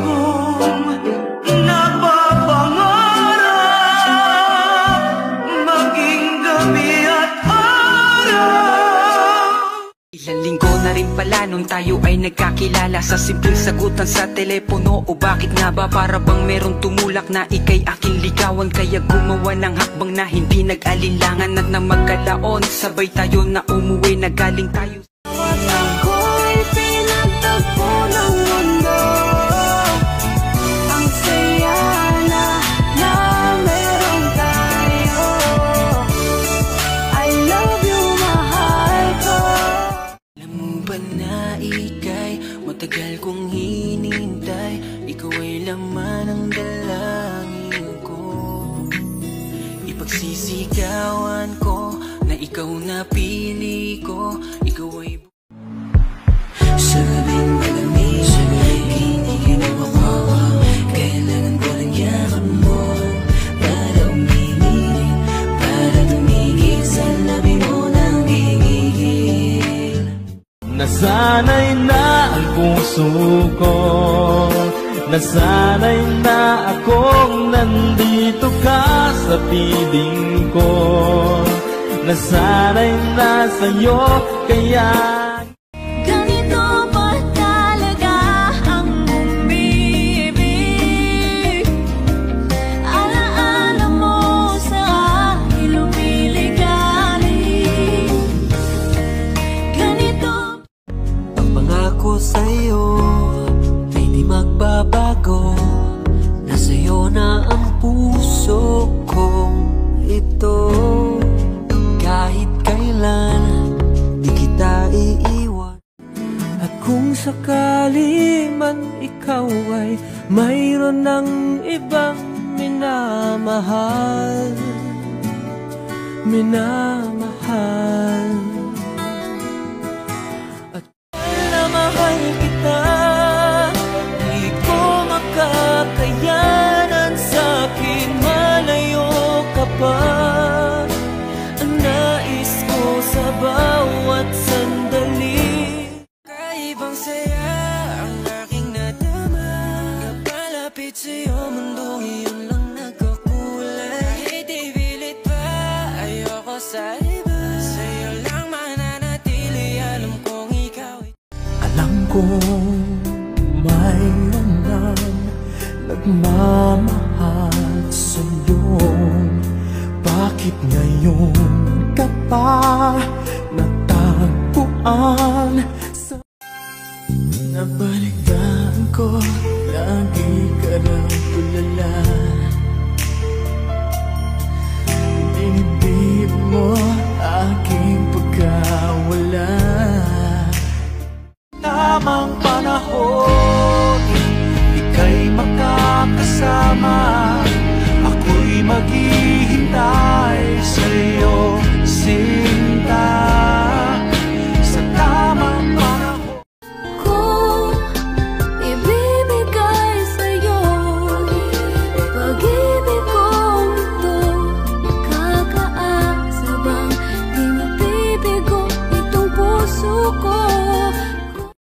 kong napapangarap, maging gabi at araw. Ilang linggo na rin pala nung tayo ay nagkakilala, sa simpleng sagutan sa telepono. O bakit nga ba para bang merong tumulak na ika'y aking ligawan, kaya gumawa ng hakbang na hindi nag-alinlangan. At nang magkalaon, sabay tayo na umuwi na galing tayo. At ako'y pinagtagpo ng mundo. Ang saya na meron tayo. I love you, mahal ko. Alam mo ba na ika'y matagal kong hinintay, ikaw ay laman ng dalangin ko. Ipagsisigawan ko na ikaw na pili ko, ikaw ay sa gabing malamig, hindi ka na makawa. Kailangan ko lang yakap mo para uminig, para tumigil sa labi mo nang gigigil. Nasanay na ang puso ko, nasanay na akong nandito ka sa piling ko. Nasanay na sa'yo, kaya Ganito ba talaga ang umibig? Alaala mo sa aking lumiligalig. Ganito. Ang pangako sa'yo ay di magbabago, nasa'yo na ang puso kong ito. Kahit kailan di kita iiwan. At kung sakali man ikaw ay mayroon ng ibang minamahal, at mahal kita, di ko makakayanan sa'kin malayo ka pa. Ang nais ko sa bawat sandali, kaibang saya ang aking nadama. Kapalapit sa'yo, mundong iyon lang nagkakulay. Kahit ipilit pa, ayoko sa iba. Sa'yo lang mananatili, alam kong ikaw ay alam kong mayroon nang nagmamahal sa'yo. Bakit ngayon ka pa natagpuan? Nabalitaan ko, lagi ka raw tulala. Dinibig mo aking pagkawala. Tamang panahon, ika'y makakasama. Ako'y maghihintay sa'yo.